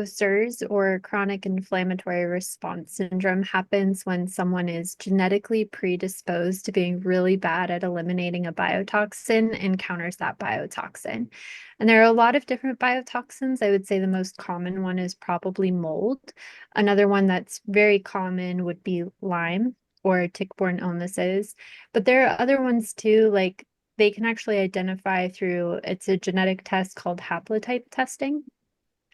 CIRS, or chronic inflammatory response syndrome, happens when someone is genetically predisposed to being really bad at eliminating a biotoxin and counters that biotoxin. And there are a lot of different biotoxins. I would say the most common one is probably mold. Another one that's very common would be Lyme or tick-borne illnesses. But there are other ones too, like they can actually identify through, it's a genetic test called haplotype testing.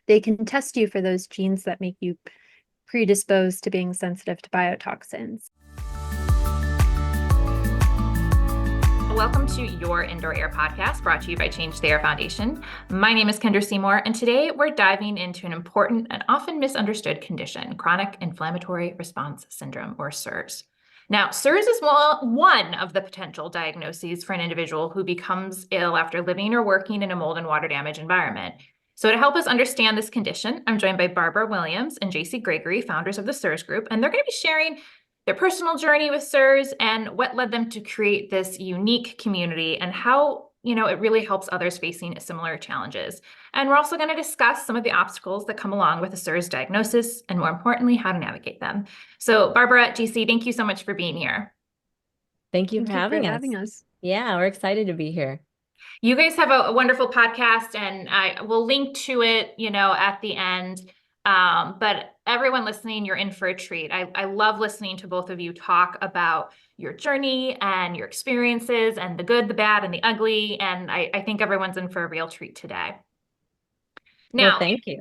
They can test you for those genes that make you predisposed to being sensitive to biotoxins. Welcome to Your Indoor Air podcast, brought to you by Change the Air Foundation. My name is Kendra Seymour, and today we're diving into an important and often misunderstood condition, chronic inflammatory response syndrome, or CIRS. Now, CIRS is one of the potential diagnoses for an individual who becomes ill after living or working in a mold and water damage environment. So to help us understand this condition, I'm joined by Barbara Williams and Jacie Gregory, founders of the CIRS Group, and they're going to be sharing their personal journey with CIRS and what led them to create this unique community and how, it really helps others facing similar challenges. And we're also going to discuss some of the obstacles that come along with a CIRS diagnosis and, more importantly, how to navigate them. So Barbara, Jacie, thank you so much for being here. Thank you for having us. Yeah, we're excited to be here. You guys have a wonderful podcast, and I will link to it, at the end. But everyone listening, you're in for a treat. I love listening to both of you talk about your journey and your experiences and the good, the bad, and the ugly. And I think everyone's in for a real treat today. Now, well, thank you.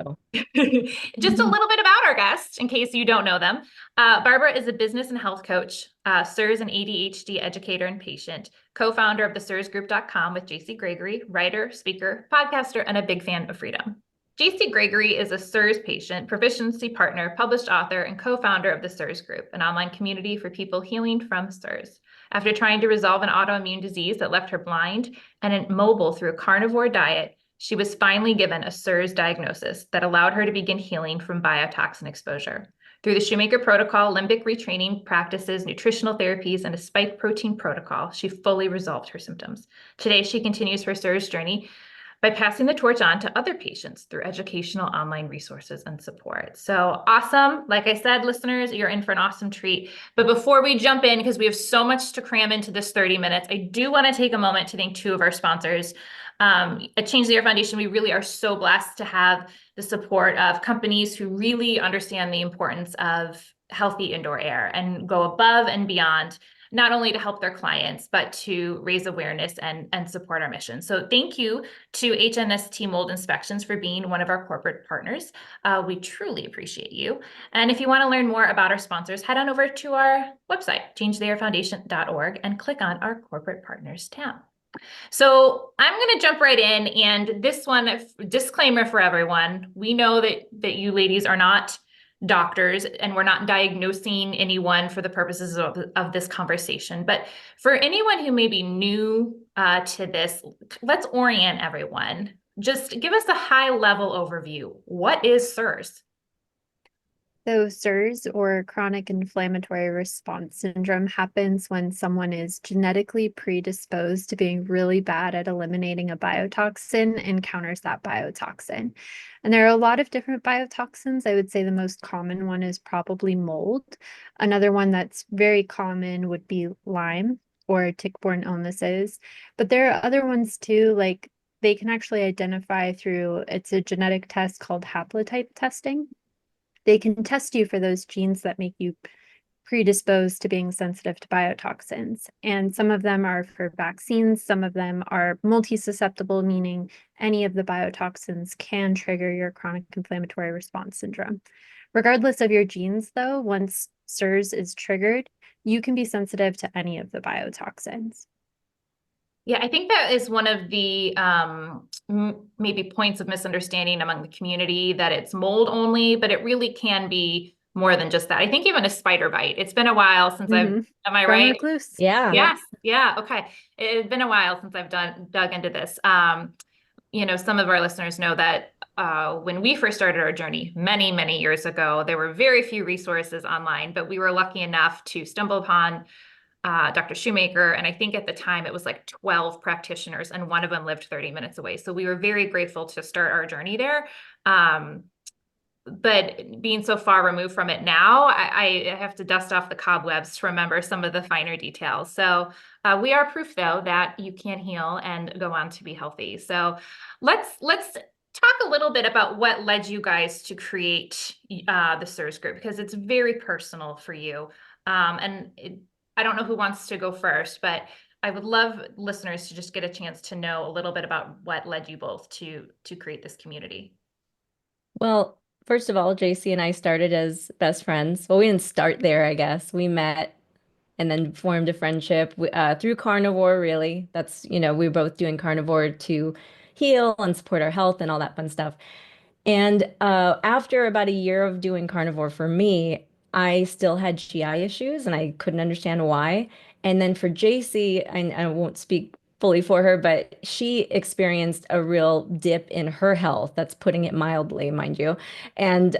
Just a little bit about our guest, in case you don't know them. Barbara is a business and health coach, CIRS and ADHD educator and patient, co-founder of the CIRSgroup.com with Jacie Gregory, writer, speaker, podcaster, and a big fan of freedom. Jacie Gregory is a CIRS patient, proficiency partner, published author, and co-founder of the CIRS Group, an online community for people healing from CIRS. After trying to resolve an autoimmune disease that left her blind and immobile through a carnivore diet, she was finally given a CIRS diagnosis that allowed her to begin healing from biotoxin exposure. Through the Shoemaker Protocol, limbic retraining practices, nutritional therapies, and a spike protein protocol, she fully resolved her symptoms. Today, she continues her CIRS journey by passing the torch on to other patients through educational online resources and support. So awesome. Like I said, listeners, you're in for an awesome treat. But before we jump in, because we have so much to cram into this 30 minutes, I do want to take a moment to thank two of our sponsors. At Change the Air Foundation, we really are so blessed to have the support of companies who really understand the importance of healthy indoor air and go above and beyond, not only to help their clients, but to raise awareness and support our mission. So thank you to HNST Mold Inspections for being one of our corporate partners. We truly appreciate you. And if you want to learn more about our sponsors, head on over to our website, changetheairfoundation.org, and click on our corporate partners tab. So I'm going to jump right in, and this one, disclaimer for everyone, we know that you ladies are not doctors, and we're not diagnosing anyone for the purposes of this conversation. But for anyone who may be new to this, let's orient everyone. Just give us a high-level overview. What is CIRS? So CIRS, or chronic inflammatory response syndrome, happens when someone is genetically predisposed to being really bad at eliminating a biotoxin and counters that biotoxin. And there are a lot of different biotoxins. I would say the most common one is probably mold. Another one that's very common would be Lyme or tick-borne illnesses. But there are other ones too, like they can actually identify through, it's a genetic test called haplotype testing. They can test you for those genes that make you predisposed to being sensitive to biotoxins. And some of them are for vaccines. Some of them are multi-susceptible, meaning any of the biotoxins can trigger your chronic inflammatory response syndrome. Regardless of your genes, though, once CIRS is triggered, you can be sensitive to any of the biotoxins. Yeah, I think that is one of the maybe points of misunderstanding among the community, that it's mold only, but it really can be more than just that. I think even a spider bite. It's been a while since am I right? Recluse. Yeah. Yes. Yeah. Okay. It's been a while since I've dug into this. Some of our listeners know that when we first started our journey many, many years ago, there were very few resources online, but we were lucky enough to stumble upon Dr. Shoemaker. And I think at the time it was like 12 practitioners, and one of them lived 30 minutes away. So we were very grateful to start our journey there. but being so far removed from it now, I have to dust off the cobwebs to remember some of the finer details. So we are proof, though, that you can heal and go on to be healthy. So let's talk a little bit about what led you guys to create the CIRS group, because it's very personal for you. I don't know who wants to go first, but I would love listeners to just get a chance to know a little bit about what led you both to create this community. Well, first of all, Jacie and I started as best friends. Well, we didn't start there, I guess. We met and then formed a friendship through carnivore, really. That's, we were both doing carnivore to heal and support our health and all that fun stuff. And after about a year of doing carnivore for me, I still had GI issues and I couldn't understand why. And then for Jacie, I won't speak fully for her, but she experienced a real dip in her health. That's putting it mildly, mind you. And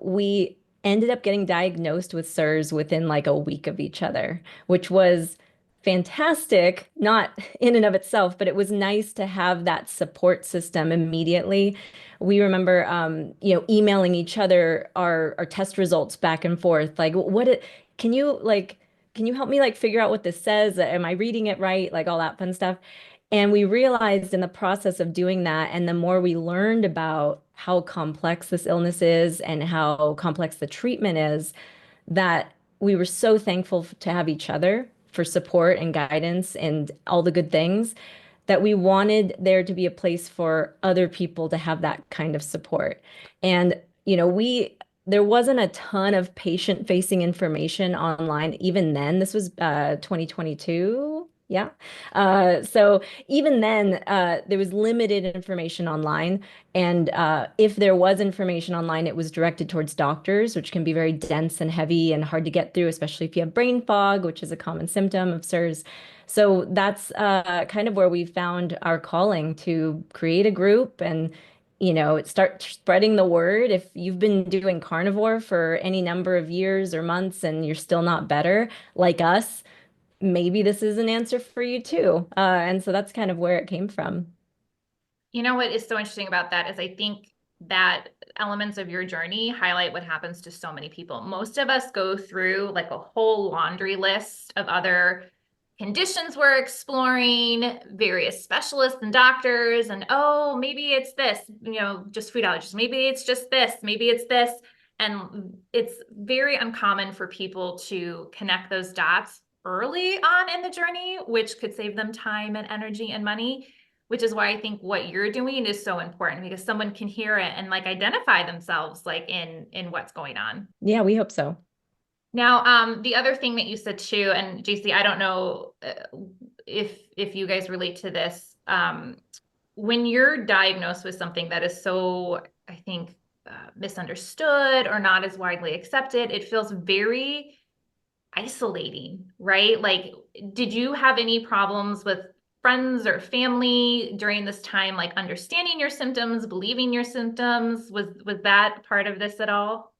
we ended up getting diagnosed with CIRS within like a week of each other, which was fantastic, not in and of itself, but it was nice to have that support system immediately. We remember, emailing each other our test results back and forth. Like, can you can you help me like figure out what this says? Am I reading it right? Like all that fun stuff. And we realized in the process of doing that, and the more we learned about how complex this illness is and how complex the treatment is, that we were so thankful to have each other for support and guidance and all the good things, that we wanted there to be a place for other people to have that kind of support. And, there wasn't a ton of patient-facing information online even then. This was 2022. Yeah. So even then, there was limited information online. And if there was information online, it was directed towards doctors, which can be very dense and heavy and hard to get through, especially if you have brain fog, which is a common symptom of CIRS. So that's kind of where we found our calling to create a group and, start spreading the word. If you've been doing carnivore for any number of years or months and you're still not better, like us, maybe this is an answer for you too. And so that's kind of where it came from. You know what is so interesting about that is I think that elements of your journey highlight what happens to so many people. Most of us go through like a whole laundry list of other conditions we're exploring, various specialists and doctors, and oh, maybe it's this, just food allergies. Maybe it's just this, maybe it's this. And it's very uncommon for people to connect those dots early on in the journey, which could save them time and energy and money, which is why I think what you're doing is so important, because someone can hear it and like identify themselves like in what's going on. Yeah, we hope so. Now, the other thing that you said too, and Jacie, I don't know if you guys relate to this, when you're diagnosed with something that is so, I think, misunderstood or not as widely accepted, it feels very isolating, right? Like, did you have any problems with friends or family during this time, like understanding your symptoms, believing your symptoms? Was that part of this at all?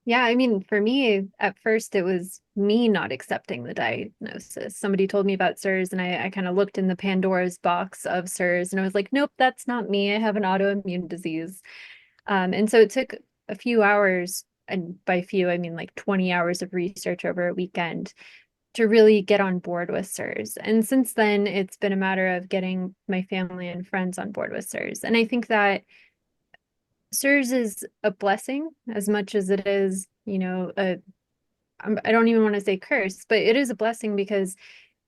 Yeah, I mean, for me, at first, it was me not accepting the diagnosis. Somebody told me about CIRS, and I kind of looked in the Pandora's box of CIRS, and I was like, nope, that's not me. I have an autoimmune disease. And so it took a few hours, and by few, I mean like 20 hours of research over a weekend to really get on board with CIRS. And since then, it's been a matter of getting my family and friends on board with CIRS. And I think that CIRS is a blessing as much as it is, I don't even want to say curse, but it is a blessing because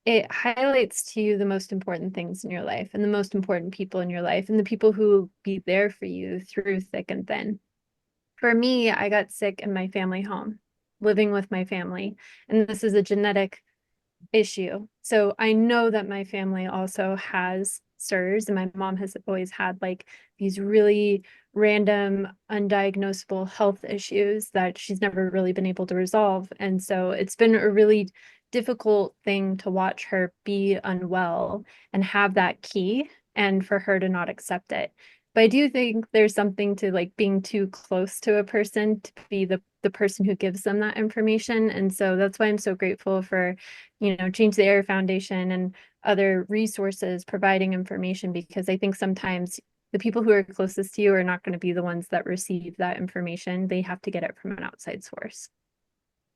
it highlights to you the most important things in your life and the most important people in your life and the people who will be there for you through thick and thin. For me, I got sick in my family home, living with my family, and this is a genetic issue. So I know that my family also has CIRS, and my mom has always had like these really random, undiagnosable health issues that she's never really been able to resolve. And so it's been a really difficult thing to watch her be unwell and have that key and for her to not accept it. But I do think there's something to like being too close to a person to be the person who gives them that information. And so that's why I'm so grateful for, Change the Air Foundation and other resources providing information, because I think sometimes the people who are closest to you are not going to be the ones that receive that information. They have to get it from an outside source.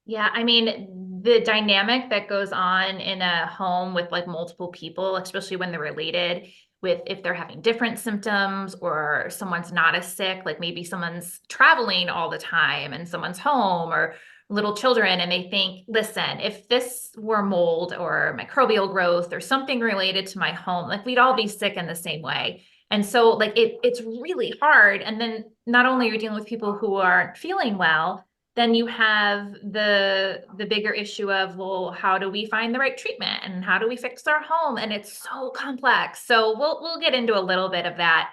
Yeah, I mean, the dynamic that goes on in a home with like multiple people, especially when they're related, with if they're having different symptoms or someone's not as sick, like maybe someone's traveling all the time and someone's home, or little children, and they think, listen, if this were mold or microbial growth or something related to my home, like we'd all be sick in the same way. And so like it's really hard. And then not only are you dealing with people who aren't feeling well, then you have the bigger issue of, well, how do we find the right treatment and how do we fix our home? And it's so complex. So we'll get into a little bit of that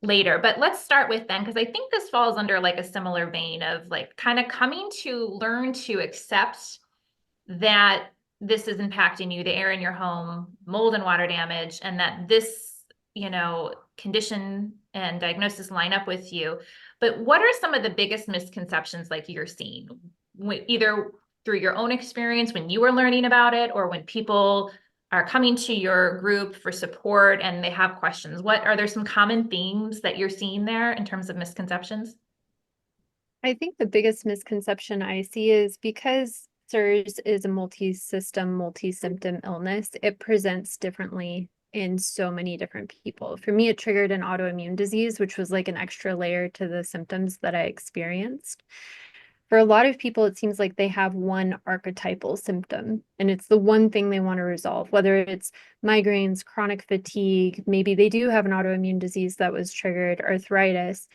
later. But let's start with then, because I think this falls under like a similar vein of like kind of coming to learn to accept that this is impacting you, the air in your home, mold and water damage, and that this, condition and diagnosis line up with you. But what are some of the biggest misconceptions like you're seeing, either through your own experience when you were learning about it, or when people are coming to your group for support and they have questions? What are there some common themes that you're seeing there in terms of misconceptions? I think the biggest misconception I see is because CIRS is a multi-system, multi-symptom illness, it presents differently in so many different people. For me, it triggered an autoimmune disease, which was like an extra layer to the symptoms that I experienced. For a lot of people, it seems like they have one archetypal symptom, and it's the one thing they want to resolve, whether it's migraines, chronic fatigue, maybe they do have an autoimmune disease that was triggered, arthritis.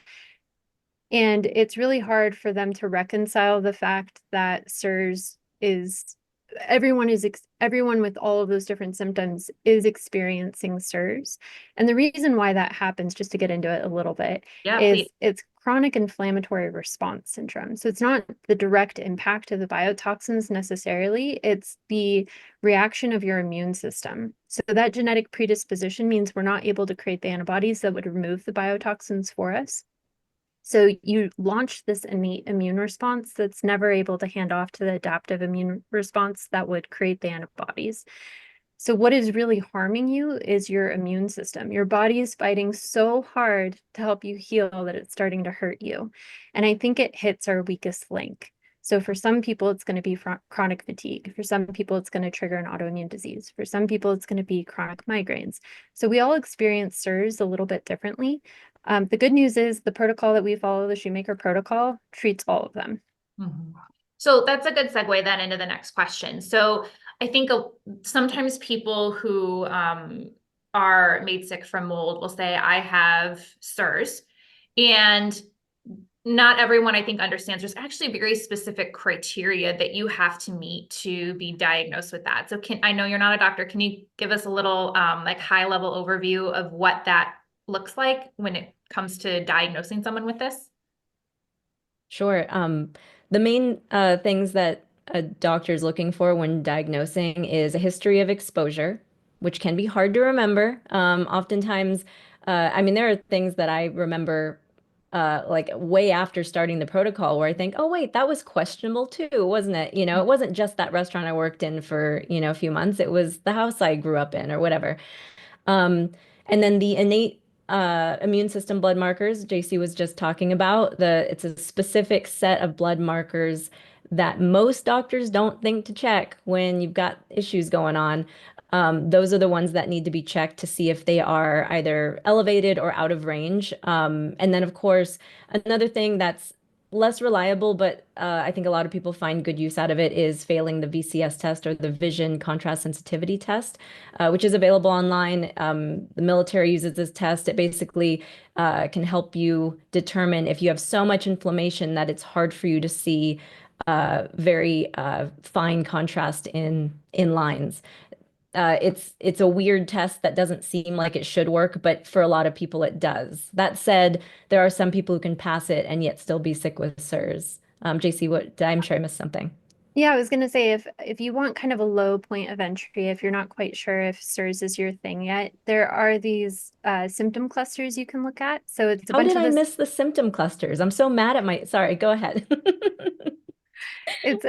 And it's really hard for them to reconcile the fact that CIRS is everyone with all of those different symptoms is experiencing CIRS. And the reason why that happens, just to get into it a little bit, Yeah, is please. it's chronic inflammatory response syndrome. So it's not the direct impact of the biotoxins necessarily, it's the reaction of your immune system. So that genetic predisposition means we're not able to create the antibodies that would remove the biotoxins for us. So you launch this innate immune response that's never able to hand off to the adaptive immune response that would create the antibodies. So what is really harming you is your immune system. Your body is fighting so hard to help you heal that it's starting to hurt you. And I think it hits our weakest link. So for some people, it's going to be chronic fatigue. For some people, it's going to trigger an autoimmune disease. For some people, it's going to be chronic migraines. So we all experience CIRS a little bit differently. The good news is the protocol that we follow, the Shoemaker Protocol, treats all of them. Mhm. So that's a good segue then into the next question. So I think sometimes people who are made sick from mold will say, I have CIRS. And not everyone, I think, understands there's actually very specific criteria that you have to meet to be diagnosed with that. So I know you're not a doctor. Can you give us a little like high level overview of what that looks like when it comes to diagnosing someone with this? Sure. The main things that a doctor is looking for when diagnosing is a history of exposure, which can be hard to remember. Oftentimes, I mean, there are things that I remember like way after starting the protocol where I think, oh, wait, that was questionable too, wasn't it? It wasn't just that restaurant I worked in for, a few months. It was the house I grew up in or whatever. Um, and then the innate immune system blood markers Jacie was just talking about, it's a specific set of blood markers that most doctors don't think to check when you've got issues going on. Those are the ones that need to be checked to see if they are either elevated or out of range. And then, of course, another thing that's less reliable, but I think a lot of people find good use out of it is failing the VCS test or the vision contrast sensitivity test, which is available online. The military uses this test. It basically can help you determine if you have so much inflammation that it's hard for you to see very fine contrast in lines. It's a weird test that doesn't seem like it should work, but for a lot of people it does. That said, there are some people who can pass it and yet still be sick with CIRS. Jacie, I'm sure I missed something. Yeah, I was gonna say if you want kind of a low point of entry, if you're not quite sure if CIRS is your thing yet, there are these symptom clusters you can look at. So it's a How bunch did of I this. miss the symptom clusters? I'm so mad at sorry, go ahead. It's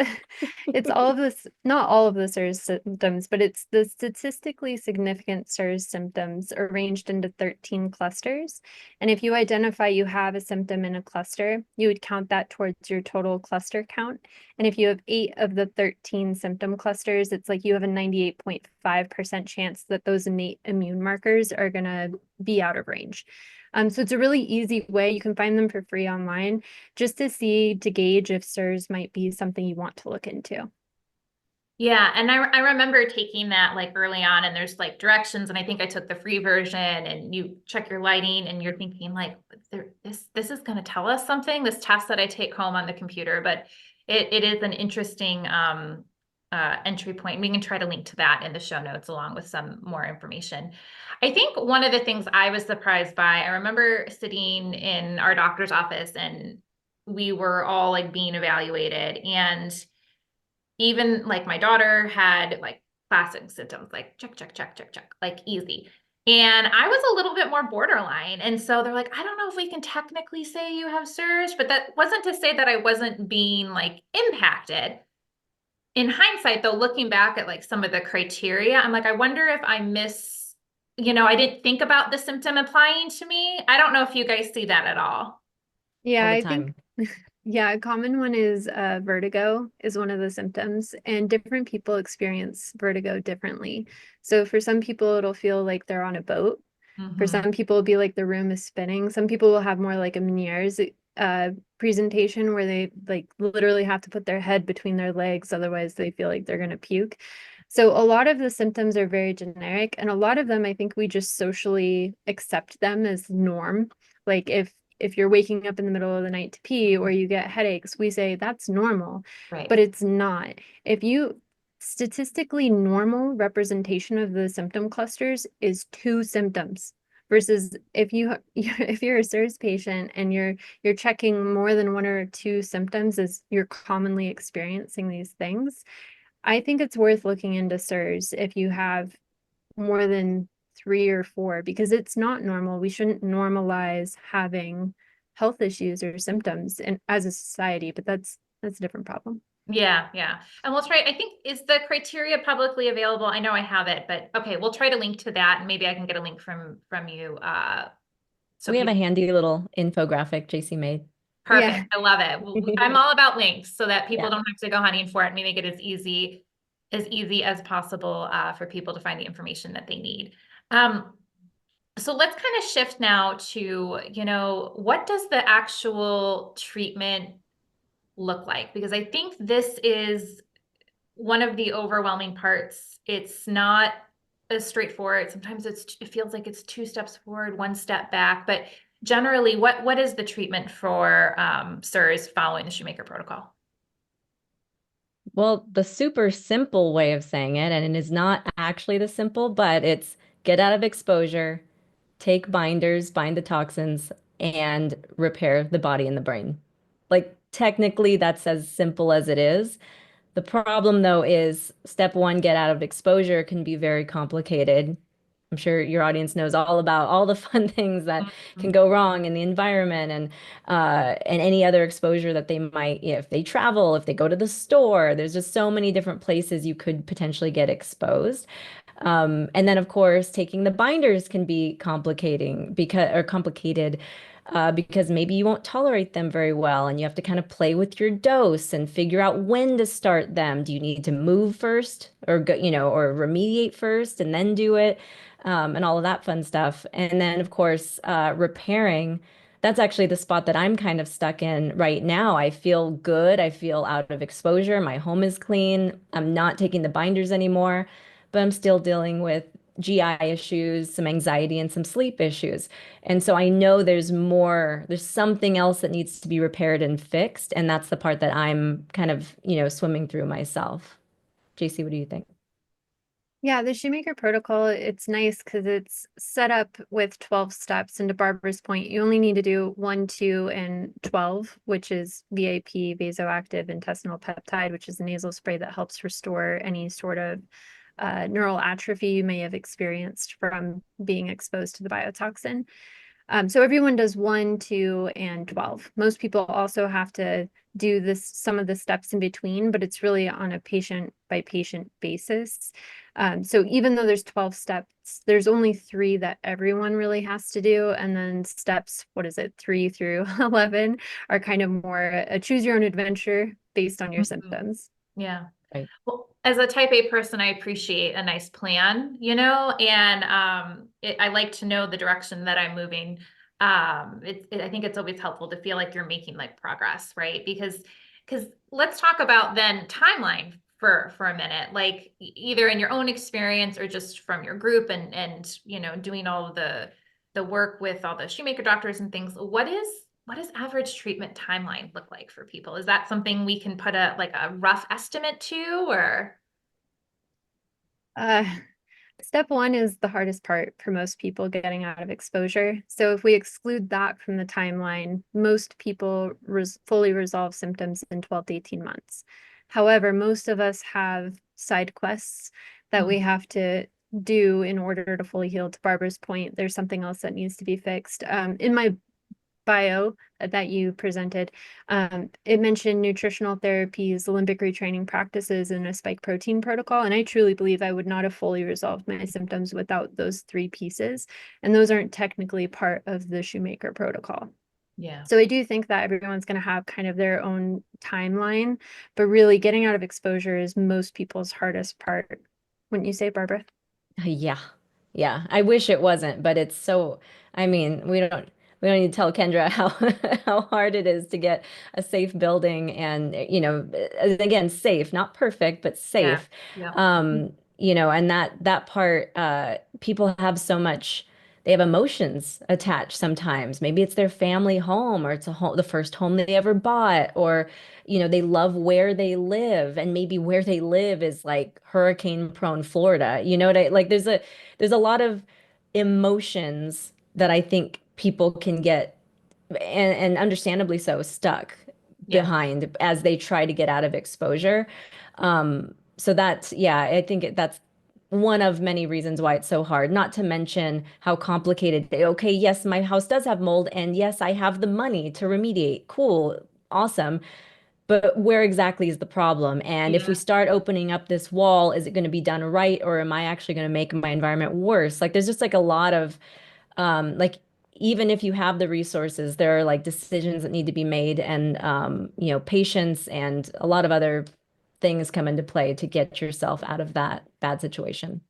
it's all of this, not all of the CIRS symptoms, but it's the statistically significant CIRS symptoms arranged into 13 clusters. And if you identify you have a symptom in a cluster, you would count that towards your total cluster count. And if you have 8 of the 13 symptom clusters, it's like you have a 98.5% chance that those innate immune markers are going to be out of range. So it's a really easy way. You can find them for free online just to gauge if CIRS might be something you want to look into. Yeah, and I remember taking that like early on, and there's like directions, and I think I took the free version, and you check your lighting, and you're thinking like, this is going to tell us something, this test that I take home on the computer, but it is an interesting entry point. We can try to link to that in the show notes along with some more information. I think one of the things I was surprised by, I remember sitting in our doctor's office, and we were all like being evaluated, and even like my daughter had like classic symptoms, like check, check, check, check, check, like easy. And I was a little bit more borderline. And so they're like, I don't know if we can technically say you have CIRS, but that wasn't to say that I wasn't being like impacted. In hindsight, though, looking back at like some of the criteria, I'm like, I wonder if I I didn't think about the symptom applying to me. I don't know if you guys see that at all. Yeah, all the I think, time. yeah, a common one is vertigo is one of the symptoms, and different people experience vertigo differently. So for some people, it'll feel like they're on a boat. For some people, it'll be like the room is spinning. Some people will have more like a Meniere's presentation where they like literally have to put their head between their legs, otherwise they feel like they're going to puke. So a lot of the symptoms are very generic, and a lot of them, I think we just socially accept them as norm. Like if you're waking up in the middle of the night to pee or you get headaches, we say that's normal, Right. but it's not. If you statistically normal representation of the symptom clusters is 2 symptoms versus if you're a CIRS patient and you're checking more than 1 or 2 symptoms as you're commonly experiencing these things. I think it's worth looking into CIRS if you have more than 3 or 4, because it's not normal. We shouldn't normalize having health issues or symptoms as a society, but that's a different problem. Yeah, yeah. And we'll try, I think, is the criteria publicly available? I know I have it, but okay, we'll try to link to that, and maybe I can get a link from you. So We have a people, handy little infographic Jacie made. perfect. Yeah. I love it. I'm all about links so that people Yeah. don't have to go hunting for it, and we make it as easy as possible for people to find the information that they need. So let's kind of shift now to, what does the actual treatment look like? Because I think this is one of the overwhelming parts. It's not as straightforward. Sometimes it feels like it's 2 steps forward, 1 step back. But generally, what is the treatment for CIRS following the Shoemaker Protocol? Well, the super simple way of saying it, and it is not actually the simple, but it's get out of exposure, take binders, bind the toxins, and repair the body and the brain. Like, technically, that's as simple as it is. The problem, though, is step 1, get out of exposure, can be very complicated. I'm sure your audience knows all about all the fun things that can go wrong in the environment and any other exposure that they might, if they travel, if they go to the store. There's just so many different places you could potentially get exposed. And then, of course, taking the binders can be complicated because maybe you won't tolerate them very well, and you have to kind of play with your dose and figure out when to start them. Do you need to move first, or go, or remediate first and then do it, and all of that fun stuff. And then, of course, repairing. That's actually the spot that I'm kind of stuck in right now. I feel good. I feel out of exposure. My home is clean. I'm not taking the binders anymore, but I'm still dealing with GI issues, some anxiety, and some sleep issues. And so I know there's something else that needs to be repaired and fixed. And that's the part that I'm kind of, swimming through myself. JC, what do you think? Yeah, the Shoemaker Protocol, it's nice because it's set up with 12 steps. And to Barbara's point, you only need to do 1, 2, and 12, which is VIP, vasoactive intestinal peptide, which is a nasal spray that helps restore any sort of neural atrophy you may have experienced from being exposed to the biotoxin. So everyone does 1, 2, and 12. Most people also have to do some of the steps in between, but it's really on a patient by patient basis. So even though there's 12 steps, there's only 3 that everyone really has to do. And then steps, 3 through 11 are kind of more a choose your own adventure based on your symptoms. Yeah. Right. Well, as a type A person, I appreciate a nice plan, and I like to know the direction that I'm moving. I think it's always helpful to feel like you're making like progress, right? Because let's talk about then timeline for a minute, like either in your own experience or just from your group and doing all of the work with all the Shoemaker doctors and things. What does average treatment timeline look like for people? Is that something we can put a rough estimate to, or? Uh, Step 1 is the hardest part for most people getting out of exposure. So if we exclude that from the timeline, most people fully resolve symptoms in 12 to 18 months. However, most of us have side quests that we have to do in order to fully heal. To Barbara's point, there's something else that needs to be fixed. In my bio that you presented, it mentioned nutritional therapies, Olympic retraining practices, and a spike protein protocol. And I truly believe I would not have fully resolved my symptoms without those 3 pieces. And those aren't technically part of the Shoemaker protocol. Yeah. So I do think that everyone's going to have kind of their own timeline, but really getting out of exposure is most people's hardest part. Wouldn't you say, Barbara? Yeah. Yeah. I wish it wasn't, but it's so, I mean, we don't need to tell Kendra how how hard it is to get a safe building and again, safe, not perfect, but Yeah. safe. Yeah. And that part, people have so much, they have emotions attached sometimes. Maybe it's their family home, or it's a home, the first home they ever bought, or they love where they live, and maybe where they live is like hurricane prone Florida. You know what I like? There's a lot of emotions that I think people can get, and understandably so, stuck Yeah. behind as they try to get out of exposure. So that's, yeah, I think that's one of many reasons why it's so hard, not to mention how complicated. Okay, yes, my house does have mold, and yes, I have the money to remediate. Cool, awesome. But where exactly is the problem? And if we Yeah. start opening up this wall, is it going to be done right, or am I actually going to make my environment worse? Like there's just like a lot of like even if you have the resources, there are like decisions that need to be made, and patience and a lot of other things come into play to get yourself out of that bad situation.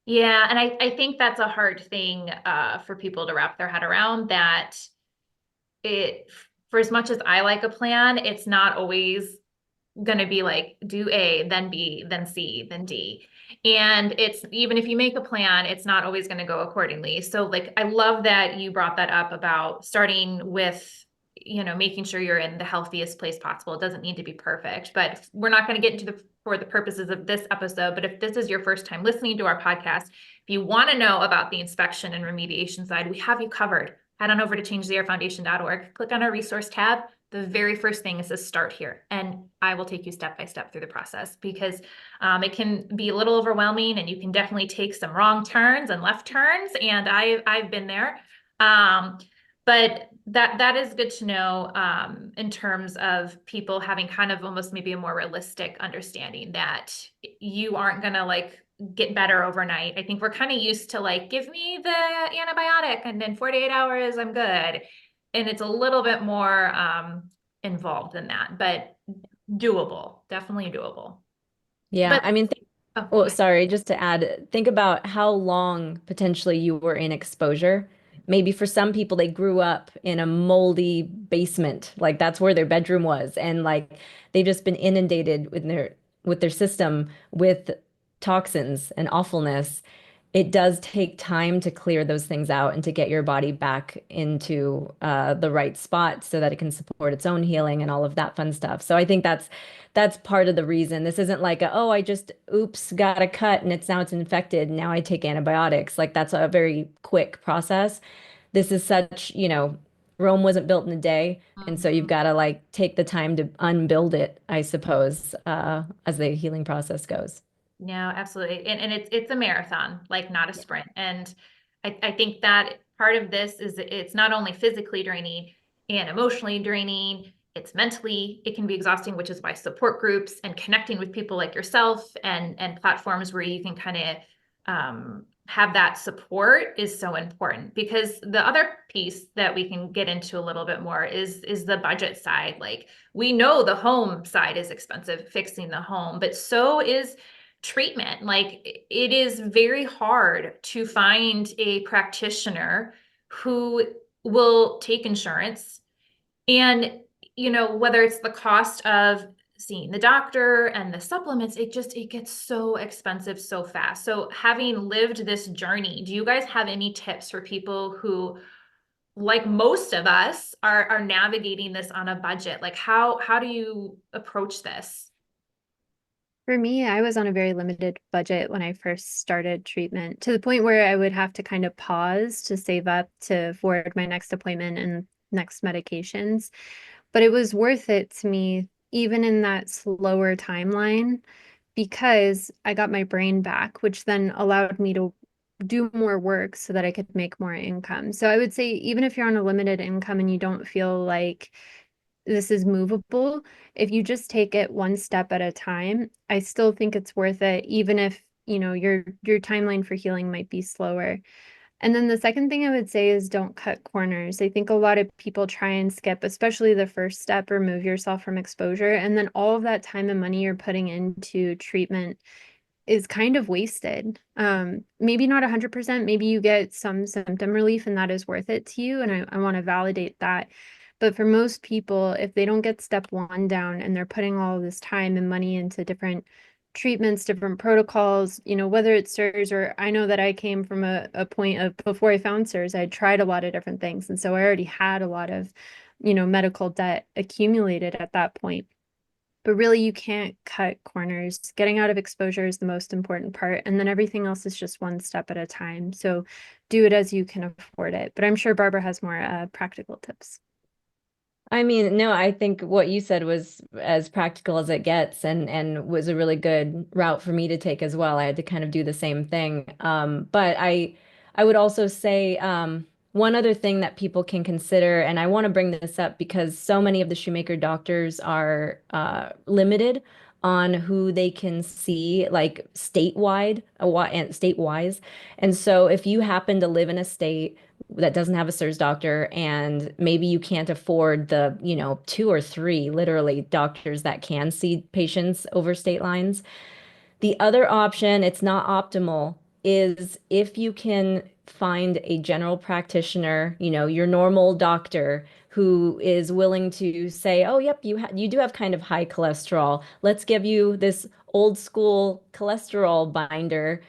Yeah. And I think that's a hard thing for people to wrap their head around, that it, for as much as I like a plan, it's not always going to be like do A, then B, then C, then D. And it's even if you make a plan, it's not always going to go accordingly. So like I love that you brought that up about starting with making sure you're in the healthiest place possible. It doesn't need to be perfect, but we're not going to get into the for the purposes of this episode. But if this is your first time listening to our podcast, if you want to know about the inspection and remediation side, we have you covered. Head on over to changetheairfoundation.org, click on our resource tab. The very first thing is to start here, and I will take you step by step through the process, because it can be a little overwhelming, and you can definitely take some wrong turns and left turns, and I've been there. But that is good to know in terms of people having kind of almost maybe a more realistic understanding that you aren't gonna like get better overnight. I think we're kind of used to like, give me the antibiotic and in 48 hours I'm good. And it's a little bit more involved than that, but doable, definitely doable. Yeah, But I mean, oh, go oh, ahead. sorry, just to add, think about how long potentially you were in exposure. Maybe for some people, they grew up in a moldy basement, like that's where their bedroom was, and like they've just been inundated with their system with toxins and awfulness. It does take time to clear those things out and to get your body back into the right spot so that it can support its own healing and all of that fun stuff. So I think that's part of the reason. This isn't like oh, I just oops got a cut and it's infected. Now I take antibiotics. Like that's a very quick process. This is such, Rome wasn't built in a day. And so you've Mhm. got to like take the time to unbuild it, I suppose, as the healing process goes. No, absolutely. And it's a marathon, like not a sprint. And I think that part of this is it's not only physically draining and emotionally draining, it's mentally, it can be exhausting, which is why support groups and connecting with people like yourself and platforms where you can kind of have that support is so important. Because the other piece that we can get into a little bit more is the budget side. Like, we know the home side is expensive, fixing the home, but so is treatment. Like, it is very hard to find a practitioner who will take insurance. And, whether it's the cost of seeing the doctor and the supplements, it gets so expensive so fast. So having lived this journey, do you guys have any tips for people who, like most of us, are navigating this on a budget? Like, how do you approach this? For me, I was on a very limited budget when I first started treatment, to the point where I would have to kind of pause to save up to afford my next appointment and next medications. But it was worth it to me, even in that slower timeline, because I got my brain back, which then allowed me to do more work so that I could make more income. So I would say, even if you're on a limited income and you don't feel like this is movable, if you just take it one step at a time, I still think it's worth it, even if, your timeline for healing might be slower. And then the second thing I would say is don't cut corners. I think a lot of people try and skip, especially the first step, remove yourself from exposure. And then all of that time and money you're putting into treatment is kind of wasted. Maybe not 100%, maybe you get some symptom relief and that is worth it to you. And I want to validate that. But for most people, if they don't get step one down and they're putting all of this time and money into different treatments, different protocols, whether it's CIRS, or I know that I came from a point of, before I found CIRS, I tried a lot of different things. And so I already had a lot of, medical debt accumulated at that point. But really, you can't cut corners. Getting out of exposure is the most important part. And then everything else is just one step at a time. So do it as you can afford it. But I'm sure Barbara has more practical tips. I mean, no, I think what you said was as practical as it gets and was a really good route for me to take as well. I had to kind of do the same thing. But I would also say one other thing that people can consider, and I want to bring this up because so many of the Shoemaker doctors are limited on who they can see, like statewide, and state-wise. And so if you happen to live in a state that doesn't have a CIRS doctor, and maybe you can't afford the, two or three literally doctors that can see patients over state lines. The other option, it's not optimal, is if you can find a general practitioner, your normal doctor who is willing to say, "Oh, yep, you do have kind of high cholesterol. Let's give you this old school cholesterol binder,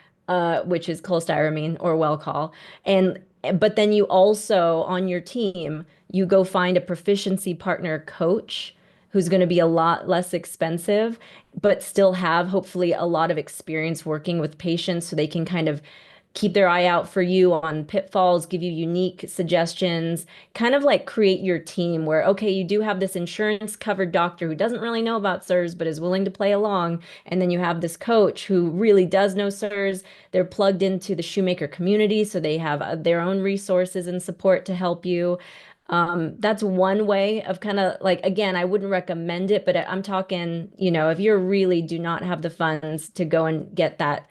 which is cholestyramine or Welchol, and but then you also on your team, you go find a proficiency partner coach who's going to be a lot less expensive, but still have hopefully a lot of experience working with patients so they can kind of keep their eye out for you on pitfalls, give you unique suggestions, kind of like create your team where, okay, you do have this insurance covered doctor who doesn't really know about CIRS, but is willing to play along. And then you have this coach who really does know CIRS. They're plugged into the Shoemaker community, so they have their own resources and support to help you. That's one way of kind of like, again, I wouldn't recommend it, but I'm talking, if you really do not have the funds to go and get that,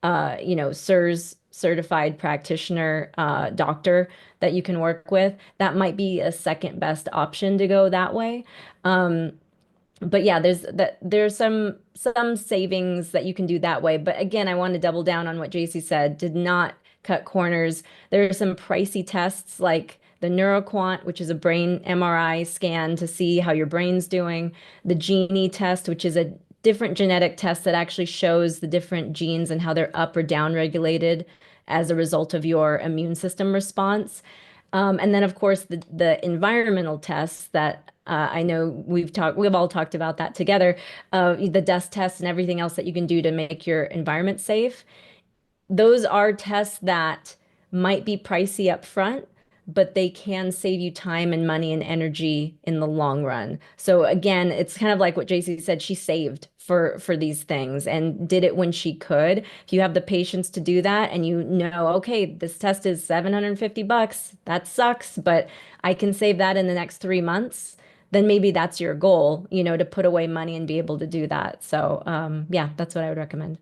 CIRS certified practitioner, doctor that you can work with, that might be a second best option to go that way. But yeah, there's some savings that you can do that way. But again, I want to double down on what Jacie said. Did not cut corners. There are some pricey tests like the NeuroQuant, which is a brain MRI scan to see how your brain's doing. The Genie test, which is a different genetic test that actually shows the different genes and how they're up or down regulated as a result of your immune system response. And then, of course, the environmental tests that I know we've all talked about that together, the dust tests and everything else that you can do to make your environment safe. Those are tests that might be pricey up front, but they can save you time and money and energy in the long run. So again, it's kind of like what Jacie said, she saved for these things and did it when she could. If you have the patience to do that and you know, okay, this test is $750, that sucks, but I can save that in the next 3 months, then maybe that's your goal, to put away money and be able to do that. So yeah, that's what I would recommend.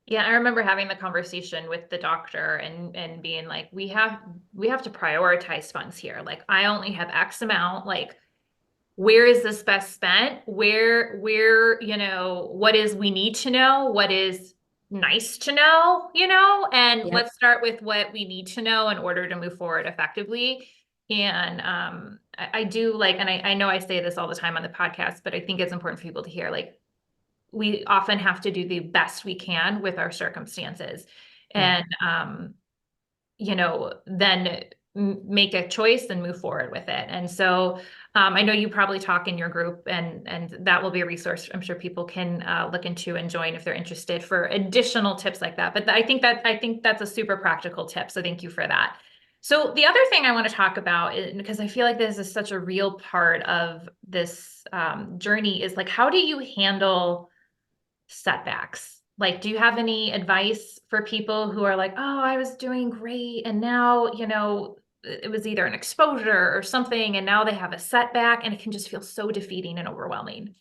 Yeah, I remember having the conversation with the doctor and being like, we have to prioritize funds here. Like, I only have X amount. Like, where is this best spent? What is we need to know? What is nice to know, and Yep. let's start with what we need to know in order to move forward effectively. And I do like, and I know I say this all the time on the podcast, but I think it's important for people to hear, like, we often have to do the best we can with our circumstances. Yeah. And then make a choice and move forward with it. And so I know you probably talk in your group, and that will be a resource I'm sure people can look into and join if they're interested for additional tips like that. But I think that's a super practical tip. So thank you for that. So the other thing I want to talk about, because I feel like this is such a real part of this journey, is like, how do you handle setbacks? Like, do you have any advice for people who are like, oh, I was doing great, and now, it was either an exposure or something, and now they have a setback, and it can just feel so defeating and overwhelming?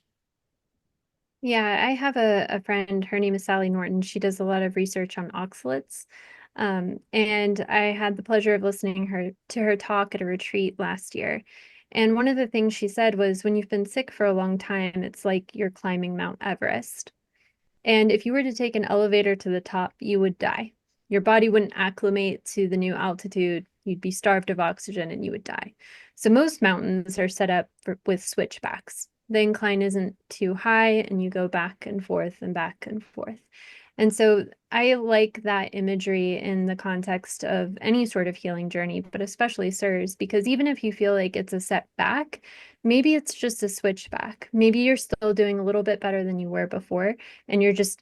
Yeah, I have a friend, her name is Sally Norton. She does a lot of research on oxalates. And I had the pleasure of listening to her talk at a retreat last year. And one of the things she said was, when you've been sick for a long time, it's like you're climbing Mount Everest. And if you were to take an elevator to the top, you would die. Your body wouldn't acclimate to the new altitude. You'd be starved of oxygen and you would die. So most mountains are set up with switchbacks. The incline isn't too high and you go back and forth and back and forth. And so I like that imagery in the context of any sort of healing journey, but especially CIRS, because even if you feel like it's a setback, maybe it's just a switchback. Maybe you're still doing a little bit better than you were before, and you're just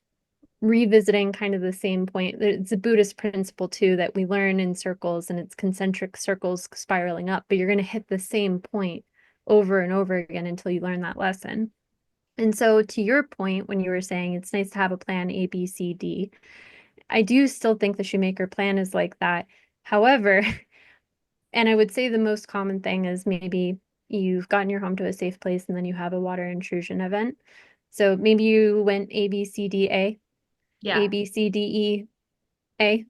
revisiting kind of the same point. It's a Buddhist principle too that we learn in circles, and it's concentric circles spiraling up, but you're going to hit the same point over and over again until you learn that lesson. And so, to your point, when you were saying it's nice to have a plan A, B, C, D, I do still think the Shoemaker plan is like that. However, and I would say the most common thing is maybe you've gotten your home to a safe place and then you have a water intrusion event. So maybe you went A, B, C, D, A, A, Yeah. B, C, D, E, A.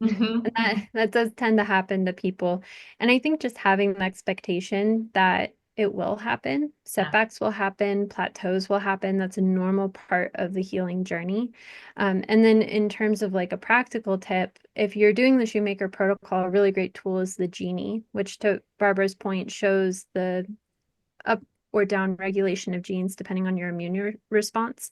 Hmm. And that does tend to happen to people. And I think just having the expectation that it will happen, Yeah. setbacks will happen, plateaus will happen. That's a normal part of the healing journey. And then in terms of like a practical tip, if you're doing the Shoemaker Protocol, a really great tool is the Genie, which, to Barbara's point, shows the up or down regulation of genes depending on your immune response.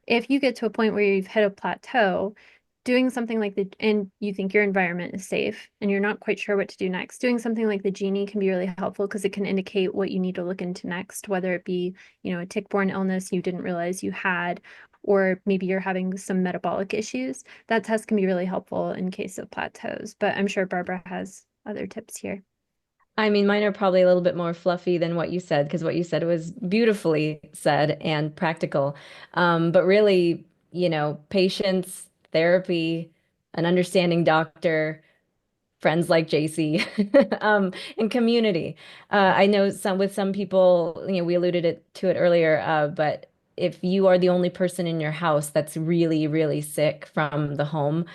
If you get to a point where you've hit a plateau, doing something like and you think your environment is safe and you're not quite sure what to do next, doing something like the Genie can be really helpful because it can indicate what you need to look into next, whether it be, a tick-borne illness you didn't realize you had, or maybe you're having some metabolic issues. That test can be really helpful in case of plateaus, but I'm sure Barbara has other tips here. I mean, mine are probably a little bit more fluffy than what you said, because what you said was beautifully said and practical. But really, patience, therapy, an understanding doctor, friends like Jacie, and community. I know some people, we to it earlier, but if you are the only person in your house that's really, really sick from the home,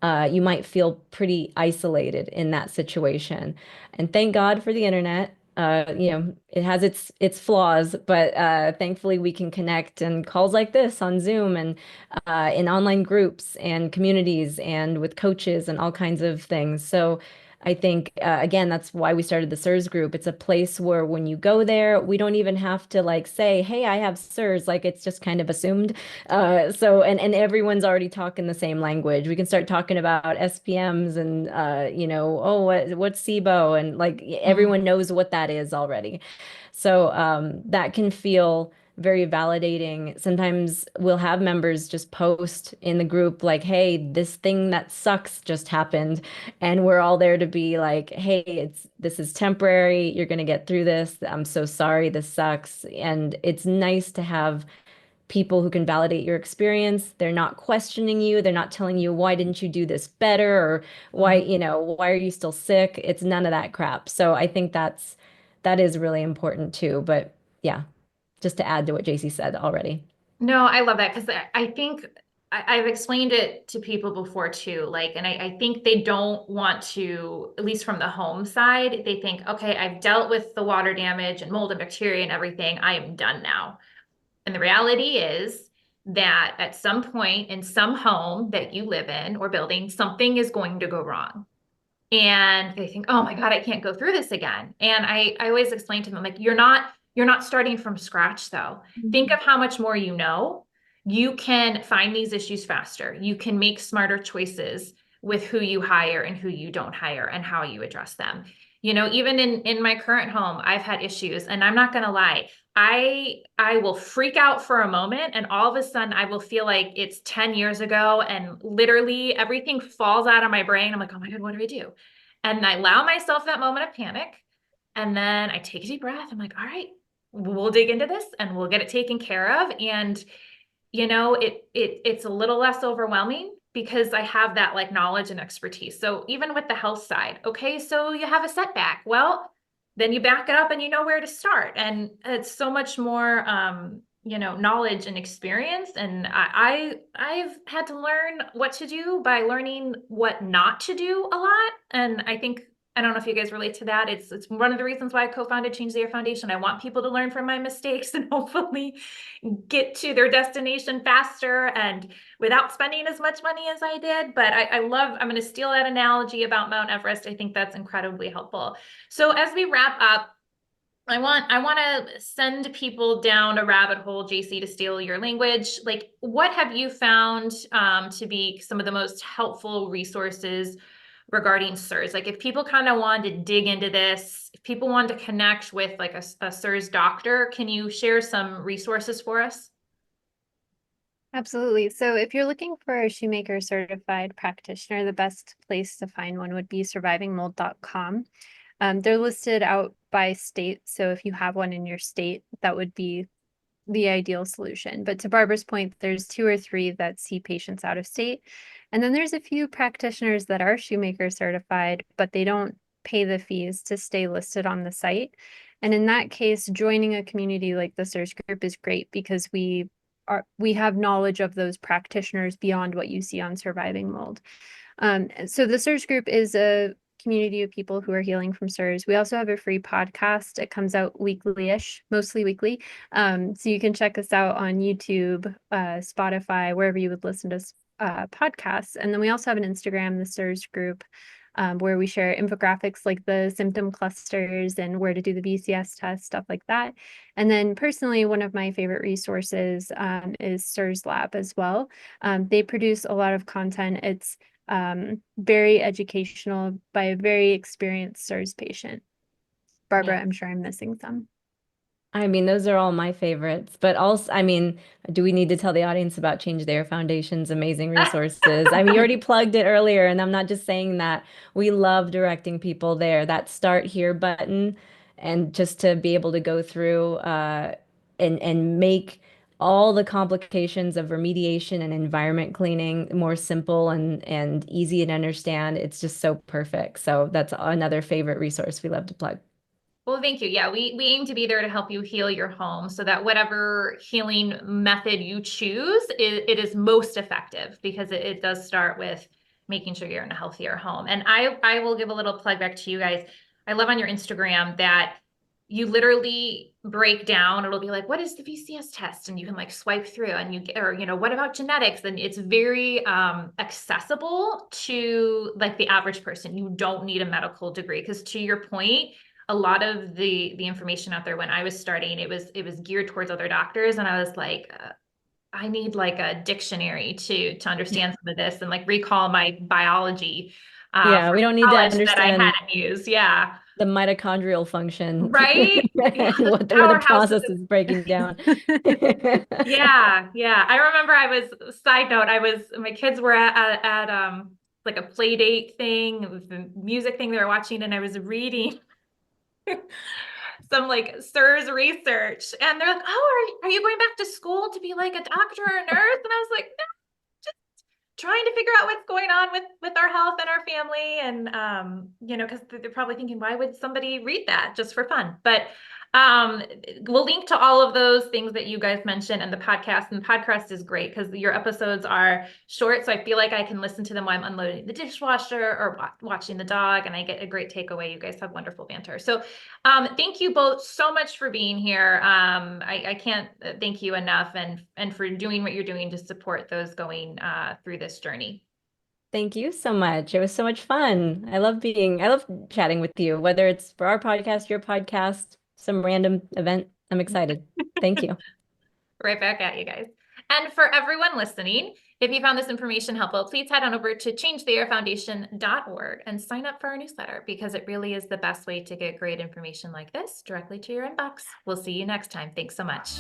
you might feel pretty isolated in that situation. And thank God for the internet. It has its flaws, but thankfully we can connect and calls like this on Zoom and in online groups and communities and with coaches and all kinds of things. So I think, again, that's why we started the CIRS group. It's a place where when you go there, we don't even have to like say, hey, I have CIRS. Like it's just kind of assumed. And everyone's already talking the same language. We can start talking about SPMs and, oh, what's SIBO? And like everyone knows what that is already. So that can feel very validating. Sometimes we'll have members just post in the group like, hey, this thing that sucks just happened. And we're all there to be like, hey, this is temporary. You're going to get through this. I'm so sorry. This sucks. And it's nice to have people who can validate your experience. They're not questioning you. They're not telling you, why didn't you do this better? Or why, why are you still sick? It's none of that crap. So I think that is really important too. But yeah, just to add to what Jacie said already. No, I love that because I think I've explained it to people before too. Like, and I think they don't want to, at least from the home side, they think, okay, I've dealt with the water damage and mold and bacteria and everything. I am done now. And the reality is that at some point in some home that you live in or building, something is going to go wrong. And they think, oh my God, I can't go through this again. And I always explain to them, like, you're not starting from scratch though. Think of how much more you know. You can find these issues faster. You can make smarter choices with who you hire and who you don't hire and how you address them. Even in my current home, I've had issues, and I'm not gonna lie. I will freak out for a moment, and all of a sudden I will feel like it's 10 years ago, and literally everything falls out of my brain. I'm like, oh my God, what do I do? And I allow myself that moment of panic. And then I take a deep breath. I'm like, all right, we'll dig into this and we'll get it taken care of. And it's a little less overwhelming because I have that like knowledge and expertise. So even with the health side, okay, so you have a setback. Well, then you back it up and you know where to start. And it's so much more knowledge and experience. And I've had to learn what to do by learning what not to do a lot. And I don't know if you guys relate to that. It's one of the reasons why I co-founded Change the Air Foundation. I want people to learn from my mistakes and hopefully get to their destination faster and without spending as much money as I did. But I'm going to steal that analogy about Mount Everest. I think that's incredibly helpful. So as we wrap up, I want to send people down a rabbit hole, Jacie, to steal your language. Like, what have you found to be some of the most helpful resources regarding CIRS? Like, if people kind of wanted to dig into this, if people wanted to connect with like a CIRS doctor, can you share some resources for us? Absolutely. So if you're looking for a Shoemaker certified practitioner, the best place to find one would be survivingmold.com. They're listed out by state. So if you have one in your state, that would be the ideal solution. But to Barbara's point, there's 2 or 3 that see patients out of state. And then there's a few practitioners that are Shoemaker certified, but they don't pay the fees to stay listed on the site. And in that case, joining a community like the CIRS group is great because we have knowledge of those practitioners beyond what you see on Surviving Mold. So the CIRS group is a community of people who are healing from CIRS. We also have a free podcast. It comes out weekly-ish, mostly weekly. So you can check us out on YouTube, Spotify, wherever you would listen to podcasts. And then we also have an Instagram, the CIRS group, where we share infographics like the symptom clusters and where to do the BCS test, stuff like that. And then personally, one of my favorite resources is CIRS Lab as well. They produce a lot of content. It's very educational by a very experienced CIRS patient. Barbara, Yeah. I'm sure I'm missing some. I mean, those are all my favorites, but also, I mean, do we need to tell the audience about Change Their Foundation's amazing resources? I mean, you already plugged it earlier, and I'm not just saying that. We love directing people there. That start here button, and just to be able to go through and make all the complications of remediation and environment cleaning more simple and easy to understand. It's just so perfect. So that's another favorite resource we love to plug. Well, thank you. Yeah, we aim to be there to help you heal your home so that whatever healing method you choose, it is most effective because it does start with making sure you're in a healthier home. And I will give a little plug back to you guys. I love on your Instagram that you literally break down. It'll be like, what is the BCS test? And you can like swipe through and you get, or, what about genetics? And it's very accessible to like the average person. You don't need a medical degree because to your point, a lot of the information out there when I was starting, it was geared towards other doctors. And I was like, I need like a dictionary to understand some of this and like recall my biology Yeah, from we don't need to college that I understand. hadn't used. Yeah. the mitochondrial function Right? Yeah, and the where the powerhouse of process is breaking down. yeah. I remember side note, my kids were at like a play date thing, it was the music thing they were watching, and I was reading some like CIRS research, and they're like, "Oh, are you going back to school to be like a doctor or a nurse?" And I was like, "No, just trying to figure out what's going on with our health and our family." And because they're probably thinking, why would somebody read that just for fun? But um we'll link to all of those things that you guys mentioned, and the podcast. And the podcast is great because your episodes are short, so I feel like I can listen to them while I'm unloading the dishwasher or watching the dog, and I get a great takeaway. You guys have wonderful banter. So thank you both so much for being here. I can't thank you enough, and for doing what you're doing to support those going through this journey. Thank you so much. It was so much fun. I love chatting with you, whether it's for our podcast, your podcast, some random event. I'm excited. Thank you. Right back at you guys. And for everyone listening, if you found this information helpful, please head on over to changetheairfoundation.org and sign up for our newsletter, because it really is the best way to get great information like this directly to your inbox. We'll see you next time. Thanks so much.